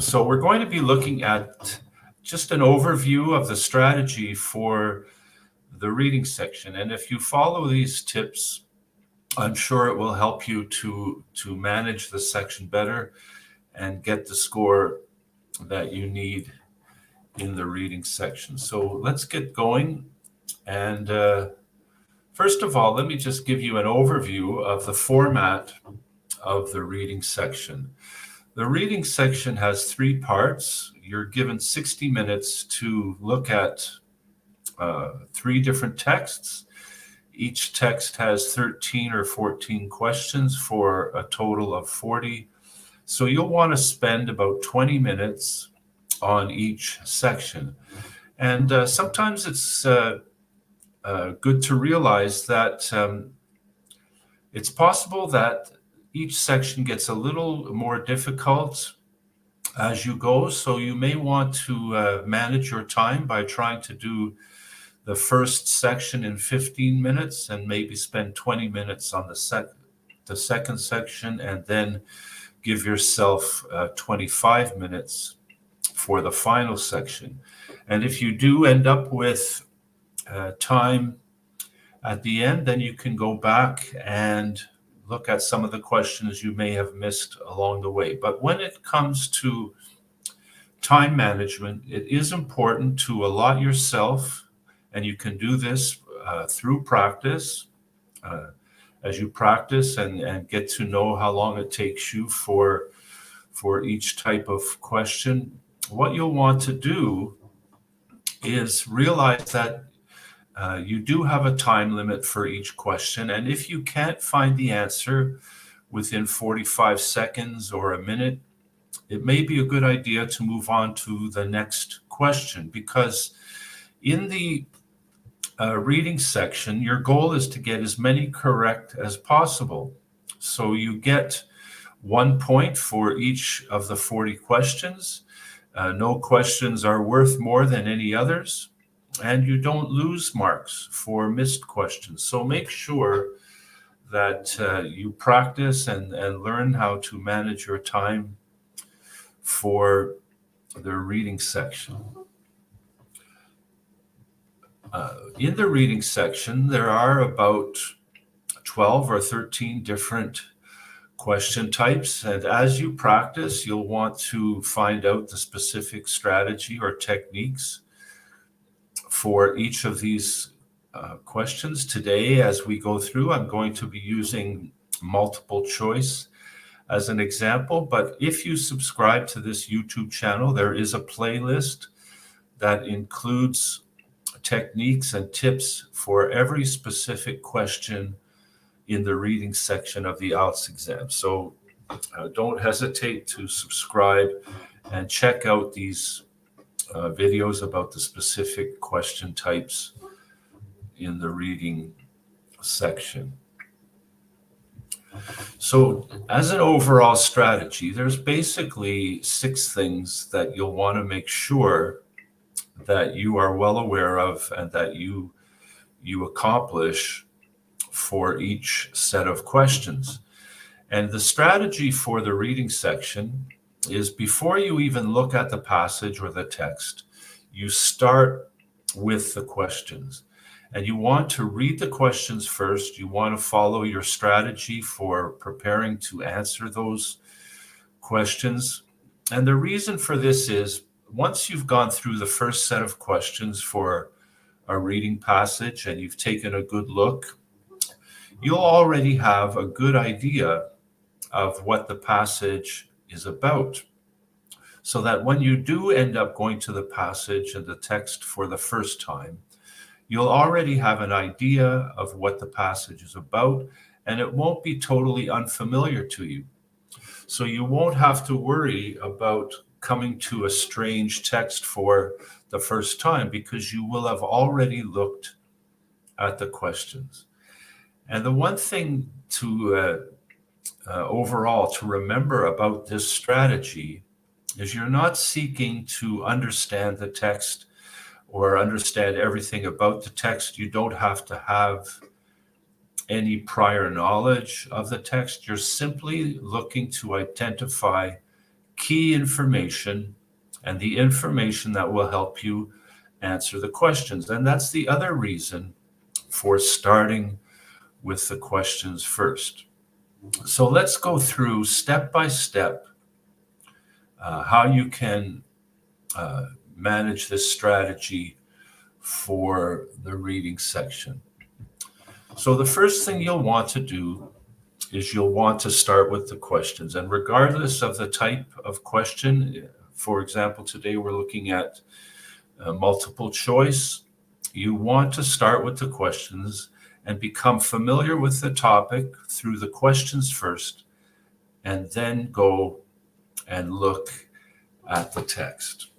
So we're going to be looking at just an overview of the strategy for the reading section. And if you follow these tips, I'm sure it will help you to manage the section better and get the score that you need in the reading section. So let's get going. And first of all, let me just give you an overview of the format of the reading section. The reading section has 3 parts. You're given 60 minutes to look at 3 different texts. Each text has 13 or 14 questions for a total of 40. So you'll want to spend about 20 minutes on each section. And sometimes it's good to realize that it's possible that each section gets a little more difficult as you go. So you may want to manage your time by trying to do the first section in 15 minutes and maybe spend 20 minutes on the second section, and then give yourself 25 minutes for the final section. And if you do end up with time at the end, then you can go back and look at some of the questions you may have missed along the way. But when it comes to time management, it is important to allot yourself, and you can do this through practice. As you practice and get to know how long it takes you for each type of question, what you'll want to do is realize that you do have a time limit for each question. And if you can't find the answer within 45 seconds or a minute, it may be a good idea to move on to the next question, because in the reading section, your goal is to get as many correct as possible. So you get 1 point for each of the 40 questions. No questions are worth more than any others, and you don't lose marks for missed questions. So make sure that you practice and learn how to manage your time for the reading section. In the reading section, there are about 12 or 13 different question types. And as you practice, you'll want to find out the specific strategy or techniques for each of these questions. Today, as we go through, I'm going to be using multiple choice as an example. But if you subscribe to this YouTube channel, there is a playlist that includes techniques and tips for every specific question in the reading section of the IELTS exam. So don't hesitate to subscribe and check out these videos about the specific question types in the reading section. So as an overall strategy, there's basically 6 things that you'll want to make sure that you are well aware of and that you accomplish for each set of questions. And the strategy for the reading section is, before you even look at the passage or the text, you start with the questions. And you want to read the questions first. You want to follow your strategy for preparing to answer those questions. And the reason for this is, once you've gone through the first set of questions for a reading passage and you've taken a good look, you'll already have a good idea of what the passage is about. So that when you do end up going to the passage and the text for the first time, you'll already have an idea of what the passage is about, and it won't be totally unfamiliar to you. So you won't have to worry about coming to a strange text for the first time, because you will have already looked at the questions. And the one thing to overall to remember about this strategy is, you're not seeking to understand the text or understand everything about the text. You don't have to have any prior knowledge of the text. You're simply looking to identify key information and the information that will help you answer the questions. And that's the other reason for starting with the questions first. So let's go through step by step how you can manage this strategy for the reading section. So the first thing you'll want to do is you'll want to start with the questions. And regardless of the type of question, for example, today we're looking at multiple choice, you want to start with the questions and become familiar with the topic through the questions first, and then go and look at the text.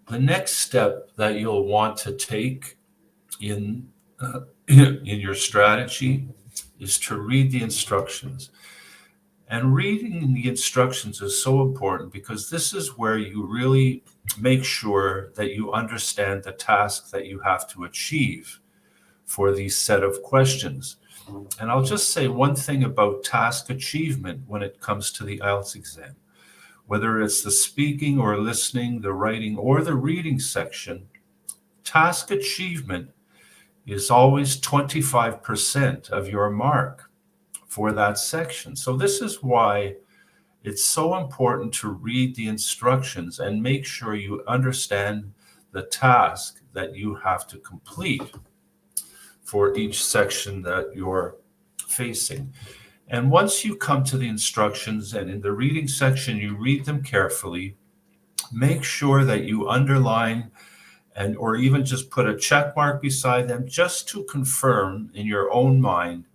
The next step that you'll want to take in your strategy is to read the instructions. And reading the instructions is so important because this is where you really make sure that you understand the task that you have to achieve for these set of questions. And I'll just say one thing about task achievement when it comes to the IELTS exam. Whether it's the speaking or listening, the writing or the reading section, task achievement is always 25% of your mark for that section. So this is why it's so important to read the instructions and make sure you understand the task that you have to complete for each section that you're facing. And once you come to the instructions and in the reading section, you read them carefully, make sure that you underline and or even just put a check mark beside them just to confirm in your own mind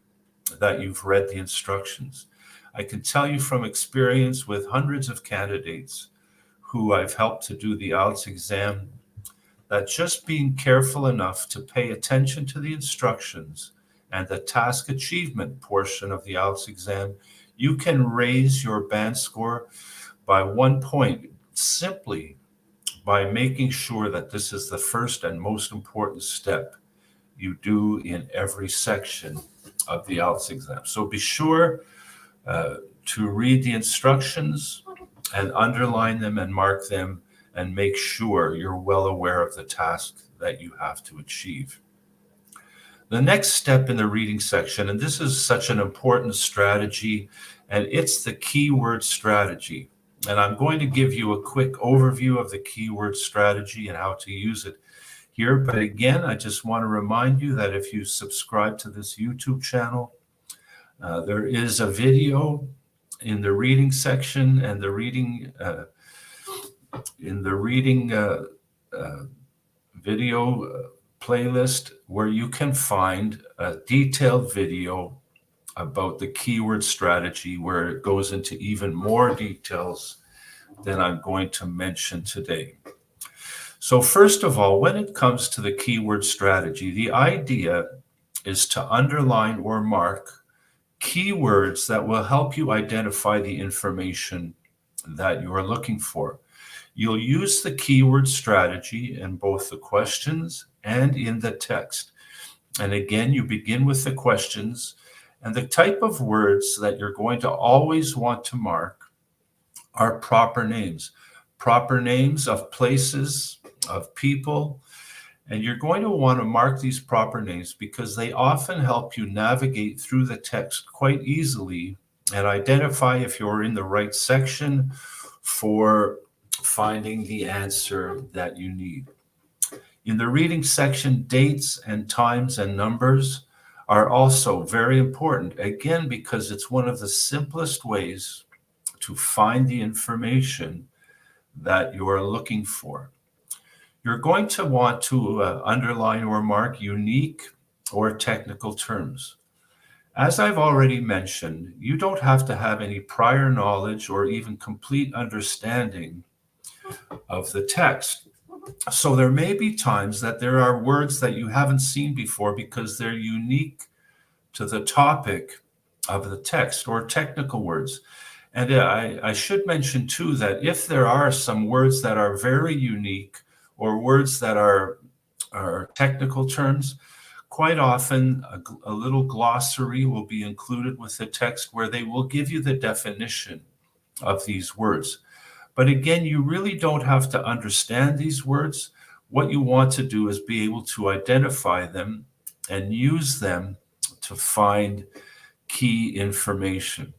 that you've read the instructions. I can tell you from experience with hundreds of candidates who I've helped to do the IELTS exam, that just being careful enough to pay attention to the instructions and the task achievement portion of the IELTS exam, you can raise your band score by 1 point simply by making sure that this is the first and most important step you do in every section of the IELTS exam. So be sure to read the instructions and underline them and mark them and make sure you're well aware of the task that you have to achieve. The next step in the reading section, and this is such an important strategy, and it's the keyword strategy. And I'm going to give you a quick overview of the keyword strategy and how to use it here. But again, I just want to remind you that if you subscribe to this YouTube channel, there is a video in the reading section and the reading video playlist where you can find a detailed video about the keyword strategy where it goes into even more details than I'm going to mention today. So first of all, when it comes to the keyword strategy, the idea is to underline or mark keywords that will help you identify the information that you are looking for. You'll use the keyword strategy in both the questions and in the text. And again, you begin with the questions, and the type of words that you're going to always want to mark are proper names of places, of people. And you're going to want to mark these proper names because they often help you navigate through the text quite easily and identify if you're in the right section for finding the answer that you need. In the reading section, dates and times and numbers are also very important, again, because it's one of the simplest ways to find the information that you are looking for. You're going to want to underline or mark unique or technical terms. As I've already mentioned, you don't have to have any prior knowledge or even complete understanding of the text. So there may be times that there are words that you haven't seen before because they're unique to the topic of the text or technical words. And I should mention too that if there are some words that are very unique or words that are technical terms, quite often a little glossary will be included with the text where they will give you the definition of these words. But again, you really don't have to understand these words. What you want to do is be able to identify them and use them to find key information.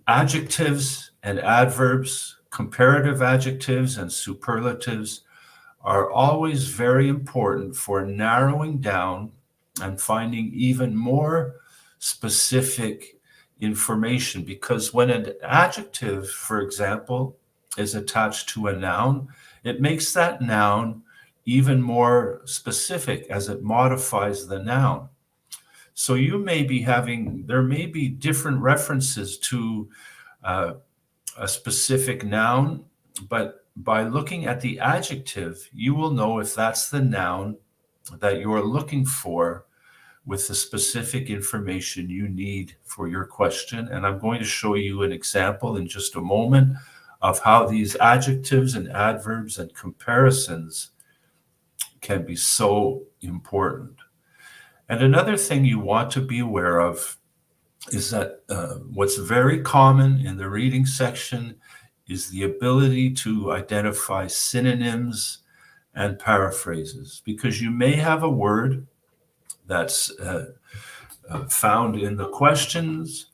Adjectives and adverbs, comparative adjectives and superlatives are always very important for narrowing down and finding even more specific information, because when an adjective, for example, is attached to a noun, it makes that noun even more specific as it modifies the noun. So there may be different references to a specific noun, but by looking at the adjective, you will know if that's the noun that you're looking for with the specific information you need for your question. And I'm going to show you an example in just a moment of how these adjectives and adverbs and comparisons can be so important. And another thing you want to be aware of is that what's very common in the reading section is the ability to identify synonyms and paraphrases, because you may have a word that's found in the questions,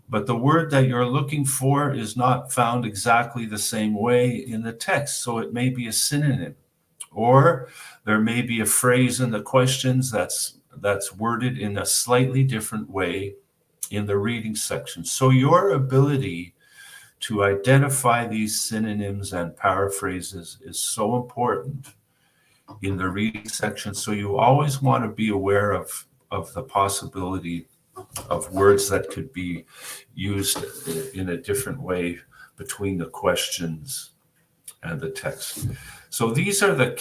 but the word that you're looking for is not found exactly the same way in the text. So it may be a synonym, or there may be a phrase in the questions that's worded in a slightly different way in the reading section. So your ability to identify these synonyms and paraphrases is so important in the reading section. So you always want to be aware of the possibility of words that could be used in a different way between the questions and the text. So these are the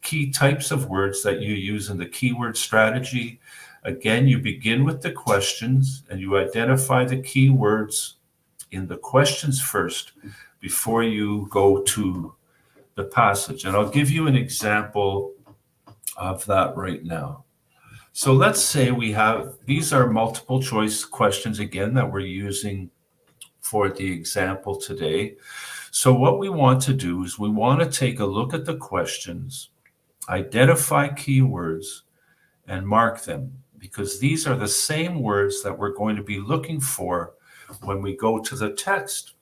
key types of words that you use in the keyword strategy. Again, you begin with the questions and you identify the key words in the questions first before you go to the passage. And I'll give you an example of that right now. So let's say these are multiple choice questions again that we're using for the example today. So what we want to do is we want to take a look at the questions, identify keywords, and mark them, because these are the same words that we're going to be looking for when we go to the text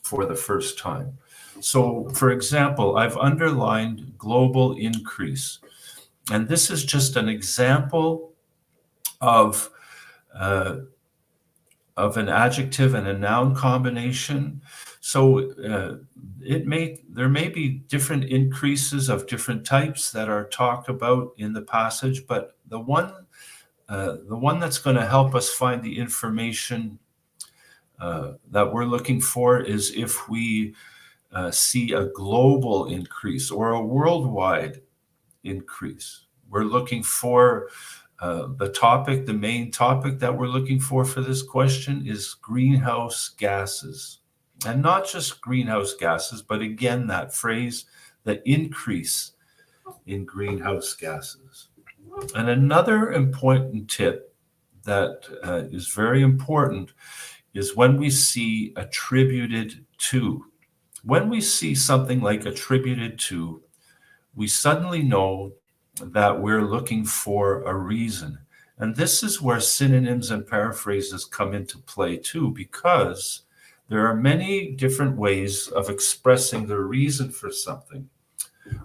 for the first time. So, for example, I've underlined global increase, and this is just an example of an adjective and a noun combination. So there may be different increases of different types that are talked about in the passage, but the one that's going to help us find the information that we're looking for is if we see a global increase or a worldwide increase. We're looking for the main topic that we're looking for this question is greenhouse gases. And not just greenhouse gases, but again, that phrase, the increase in greenhouse gases. And another important tip that is very important is when we see attributed to. When we see something like attributed to, we suddenly know that we're looking for a reason. And this is where synonyms and paraphrases come into play too, because there are many different ways of expressing the reason for something.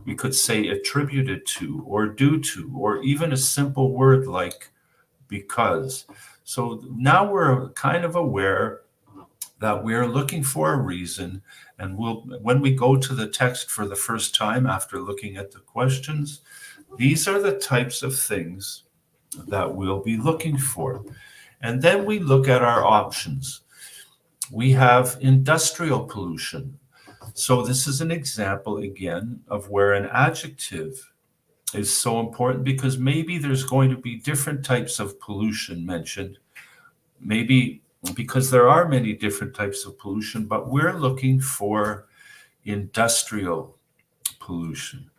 We could say attributed to, or due to, or even a simple word like because. So now we're kind of aware that we're looking for a reason, and when we go to the text for the first time after looking at the questions, these are the types of things that we'll be looking for. And then we look at our options. We have industrial pollution. So this is an example, again, of where an adjective is so important, because maybe there's going to be different types of pollution mentioned. Maybe because there are many different types of pollution, but we're looking for industrial pollution.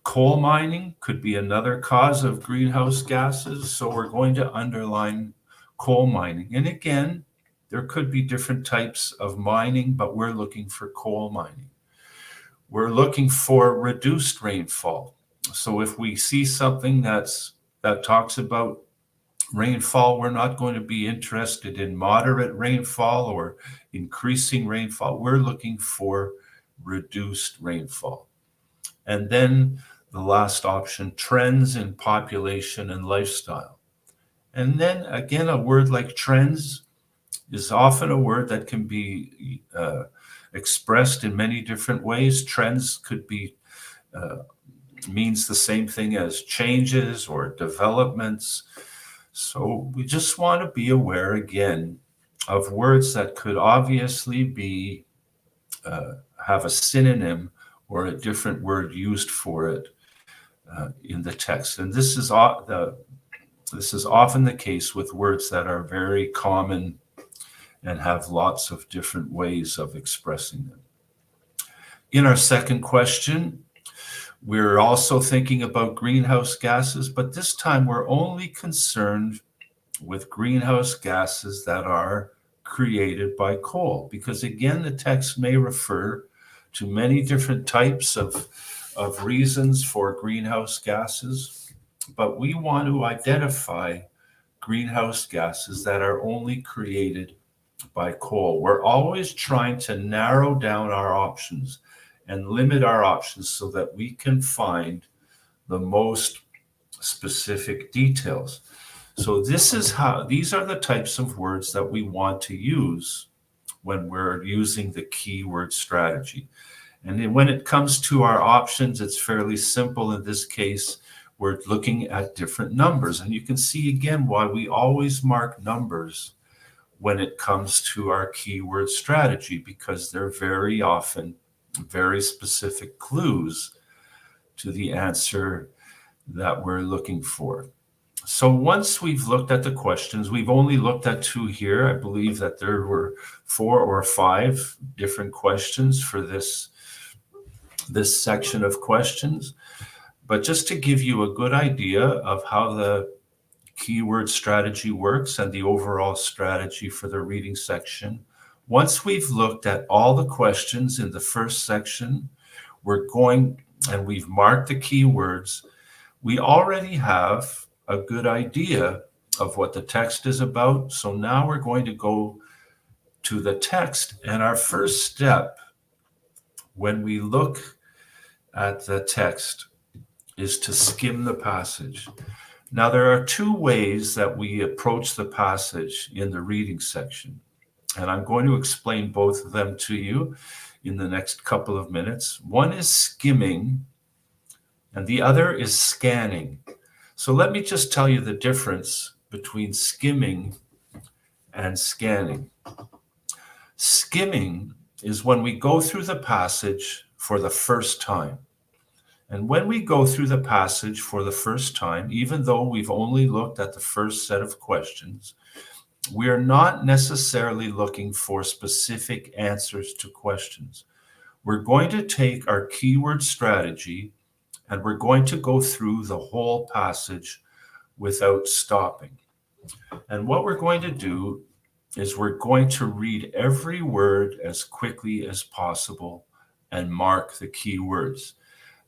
Coal mining could be another cause of greenhouse gases, so we're going to underline coal mining. And again, There could be different types of mining, but we're looking for coal mining. We're looking for reduced rainfall. So if we see something that talks about rainfall, we're not going to be interested in moderate rainfall or increasing rainfall. We're looking for reduced rainfall. And then the last option, trends in population and lifestyle. And then again, a word like trends is often a word that can be expressed in many different ways. Trends could be means the same thing as changes or developments. So we just want to be aware again of words that could obviously be have a synonym or a different word used for it in the text. And this is often the case with words that are very common and have lots of different ways of expressing them. In our second question, we're also thinking about greenhouse gases, but this time we're only concerned with greenhouse gases that are created by coal, because again, the text may refer to many different types of reasons for greenhouse gases, but we want to identify greenhouse gases that are only created by coal. We're always trying to narrow down our options and limit our options so that we can find the most specific details. So these are the types of words that we want to use when we're using the keyword strategy. And then when it comes to our options, it's fairly simple. In this case, we're looking at different numbers. And you can see again why we always mark numbers when it comes to our keyword strategy, because they're very often very specific clues to the answer that we're looking for. So once we've looked at the questions, we've only looked at 2 here. I believe that there were 4 or 5 different questions for this section of questions. But just to give you a good idea of how the keyword strategy works and the overall strategy for the reading section, once we've looked at all the questions in the first section, we've marked the keywords, we already have a good idea of what the text is about. So now we're going to go to the text. And our first step when we look at the text is to skim the passage. Now, there are 2 ways that we approach the passage in the reading section, and I'm going to explain both of them to you in the next couple of minutes. One is skimming, and the other is scanning. So let me just tell you the difference between skimming and scanning. Skimming is when we go through the passage for the first time. And when we go through the passage for the first time, even though we've only looked at the first set of questions, we are not necessarily looking for specific answers to questions. We're going to take our keyword strategy and we're going to go through the whole passage without stopping. And what we're going to do is we're going to read every word as quickly as possible and mark the key words.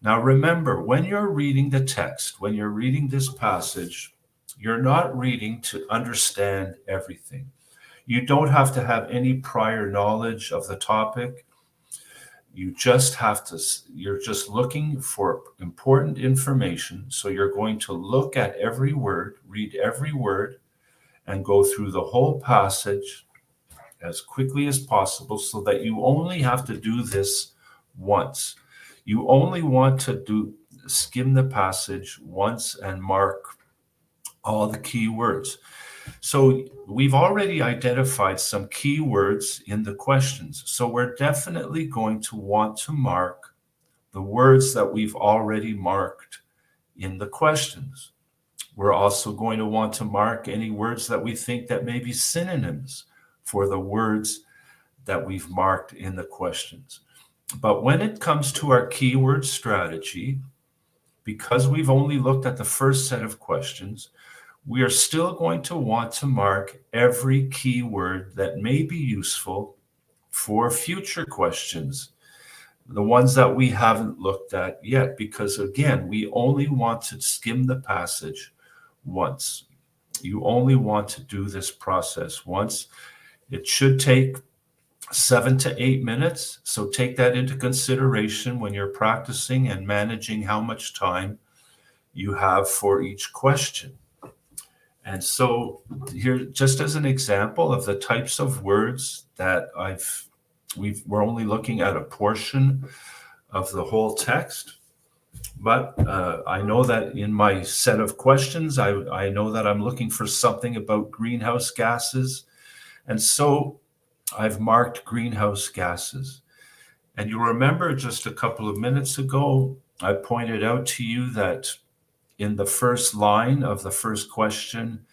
Now remember, when you're reading the text, when you're reading this passage, you're not reading to understand everything. You don't have to have any prior knowledge of the topic. You're just looking for important information. So you're going to look at every word, read every word, and go through the whole passage as quickly as possible so that you only have to do this once. You only want to skim the passage once and mark all the key words. So we've already identified some key words in the questions. So we're definitely going to want to mark the words that we've already marked in the questions. We're also going to want to mark any words that we think that may be synonyms for the words that we've marked in the questions. But when it comes to our keyword strategy, because we've only looked at the first set of questions, we are still going to want to mark every keyword that may be useful for future questions, the ones that we haven't looked at yet, because again, we only want to skim the passage once. You only want to do this process once. It should take 7 to 8 minutes. So take that into consideration when you're practicing and managing how much time you have for each question. And so here, just as an example of the types of words that we're only looking at a portion of the whole text. But I know that in my set of questions, I know that I'm looking for something about greenhouse gases. And so I've marked greenhouse gases. And you remember just a couple of minutes ago, I pointed out to you that in the first line of the first question,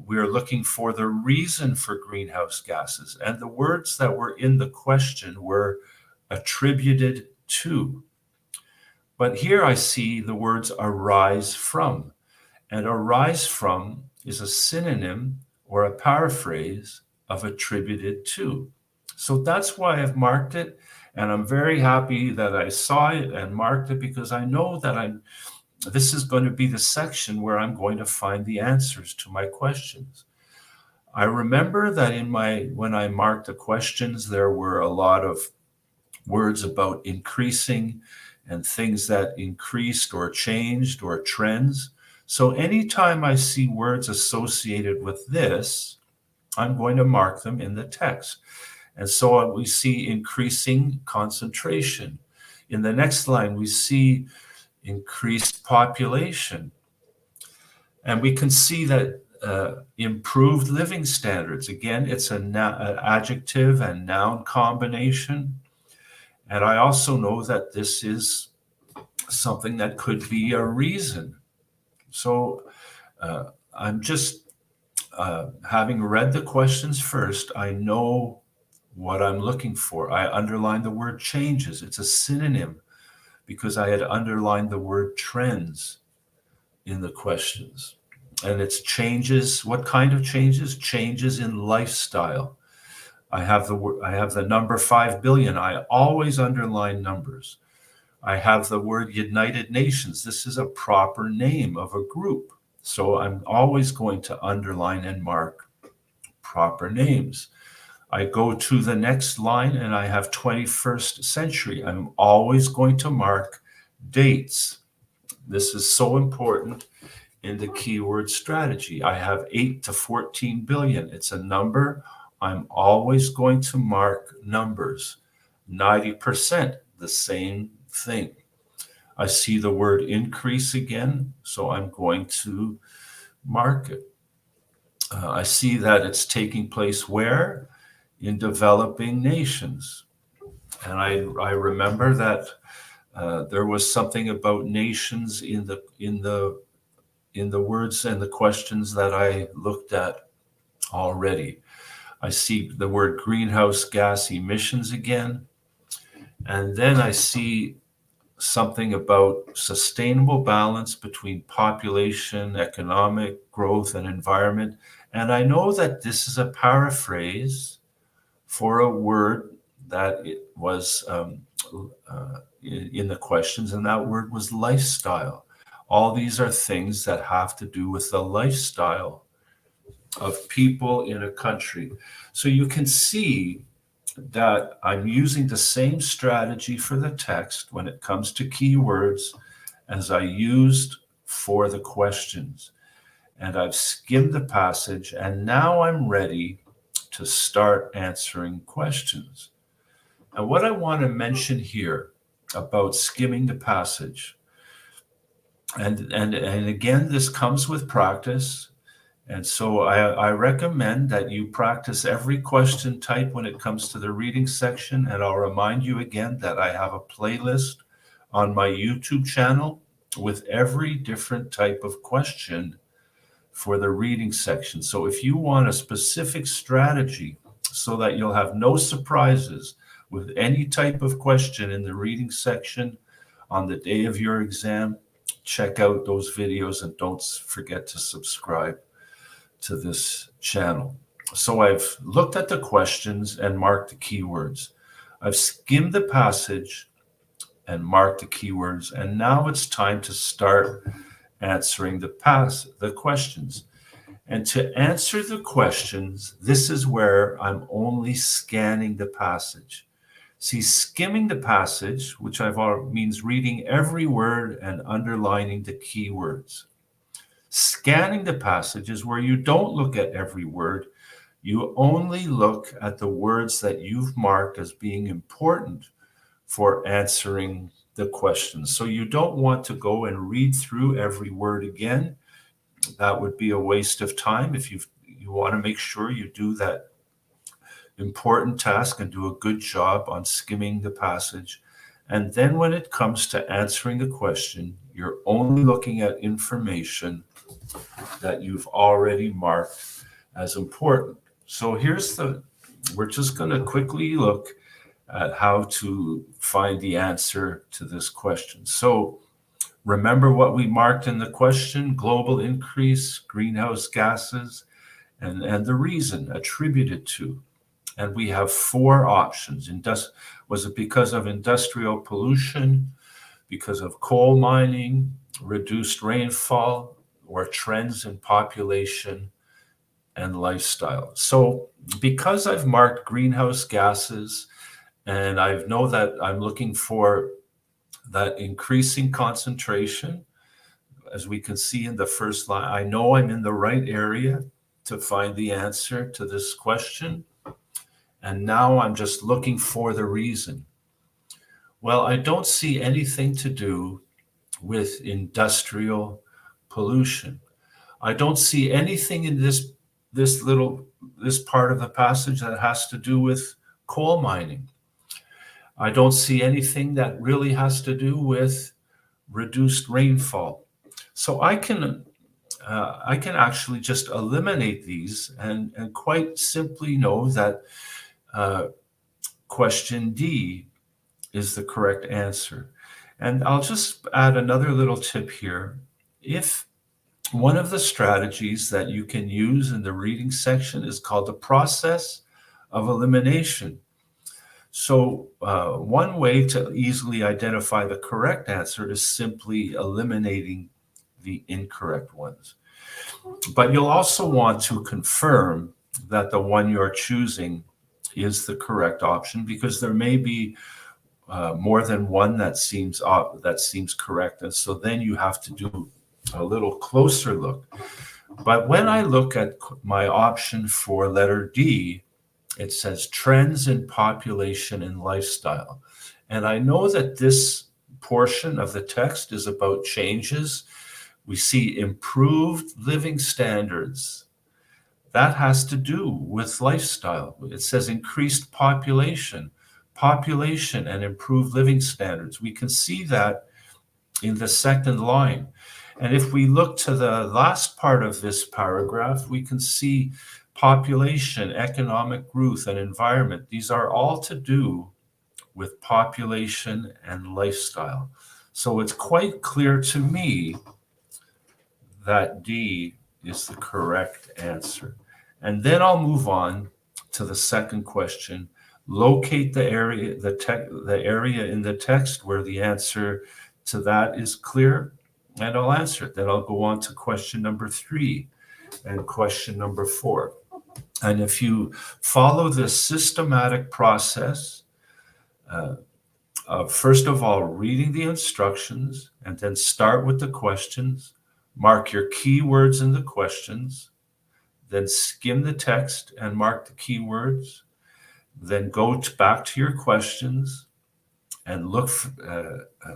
we're looking for the reason for greenhouse gases. And the words that were in the question were attributed to. But here I see the words arise from. And arise from is a synonym or a paraphrase of attributed to. So that's why I've marked it. And I'm very happy that I saw it and marked it, because I know that this is going to be the section where I'm going to find the answers to my questions. I remember that when I marked the questions, there were a lot of words about increasing and things that increased or changed or trends. So anytime I see words associated with this, I'm going to mark them in the text. And so we see increasing concentration. In the next line, we see increased population. And we can see that improved living standards. Again, it's an adjective and noun combination. And I also know that this is something that could be a reason. So I'm just, having read the questions first, I know what I'm looking for. I underlined the word changes. It's a synonym because I had underlined the word trends in the questions. And it's changes. What kind of changes? Changes in lifestyle. I have the number 5 billion. I always underline numbers. I have the word United Nations. This is a proper name of a group. So I'm always going to underline and mark proper names. I go to the next line and I have 21st century. I'm always going to mark dates. This is so important in the keyword strategy. I have 8 to 14 billion. It's a number. I'm always going to mark numbers. 90%, the same thing. I see the word increase again, so I'm going to mark it. I see that it's taking place where? In developing nations. And I remember that there was something about nations in the words and the questions that I looked at already. I see the word greenhouse gas emissions again. And then I see something about sustainable balance between population, economic growth, and environment. And I know that this is a paraphrase for a word that it was in the questions, and that word was lifestyle. All these are things that have to do with the lifestyle of people in a country. So you can see that I'm using the same strategy for the text when it comes to keywords as I used for the questions. And I've skimmed the passage, and now I'm ready to start answering questions. And what I want to mention here about skimming the passage, and again, this comes with practice. And so I recommend that you practice every question type when it comes to the reading section. And I'll remind you again that I have a playlist on my YouTube channel with every different type of question for the reading section. So if you want a specific strategy so that you'll have no surprises with any type of question in the reading section on the day of your exam, check out those videos and don't forget to subscribe to this channel. So I've looked at the questions and marked the keywords. I've skimmed the passage and marked the keywords, and now it's time to start answering the questions. And to answer the questions, this is where I'm only scanning the passage. See, skimming the passage, which means reading every word and underlining the keywords. Scanning the passage is where you don't look at every word. You only look at the words that you've marked as being important for answering the questions. So you don't want to go and read through every word again. That would be a waste of time. If you want to make sure you do that important task and do a good job on skimming the passage. And then when it comes to answering the question, you're only looking at information that you've already marked as important. So we're just going to quickly look at how to find the answer to this question. So remember what we marked in the question: global increase, greenhouse gases, and the reason attributed to. And we have 4 options. Was it because of industrial pollution, because of coal mining, reduced rainfall, or trends in population and lifestyle? So because I've marked greenhouse gases, and I know that I'm looking for that increasing concentration, as we can see in the first line, I know I'm in the right area to find the answer to this question. And now I'm just looking for the reason. Well, I don't see anything to do with industrial pollution. I don't see anything in this part of the passage that has to do with coal mining. I don't see anything that really has to do with reduced rainfall. So I can actually just eliminate these and quite simply know that question D is the correct answer. And I'll just add another little tip here. If one of the strategies that you can use in the reading section is called the process of elimination. So one way to easily identify the correct answer is simply eliminating the incorrect ones. But you'll also want to confirm that the one you're choosing is the correct option, because there may be more than one that seems correct. And so then you have to do a little closer look. But when I look at my option for letter D, it says trends in population and lifestyle. And I know that this portion of the text is about changes. We see improved living standards. That has to do with lifestyle. It says increased population and improved living standards. We can see that in the second line. And if we look to the last part of this paragraph, we can see population, economic growth, and environment. These are all to do with population and lifestyle. So it's quite clear to me that D is the correct answer. And then I'll move on to the second question. Locate the area in the text where the answer to that is clear, and I'll answer it. Then I'll go on to question number 3 and question number 4. And if you follow this systematic process of, first of all, reading the instructions, and then start with the questions, mark your keywords in the questions, then skim the text and mark the keywords, then go back to your questions and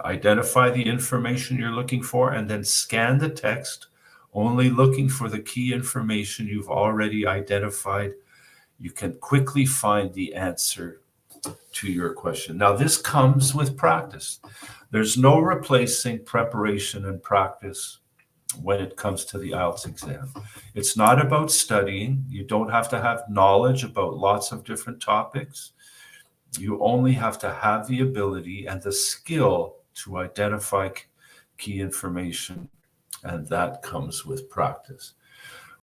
identify the information you're looking for, and then scan the text, only looking for the key information you've already identified. You can quickly find the answer to your question. Now, this comes with practice. There's no replacing preparation and practice when it comes to the IELTS exam. It's not about studying. You don't have to have knowledge about lots of different topics. You only have to have the ability and the skill to identify key information, and that comes with practice.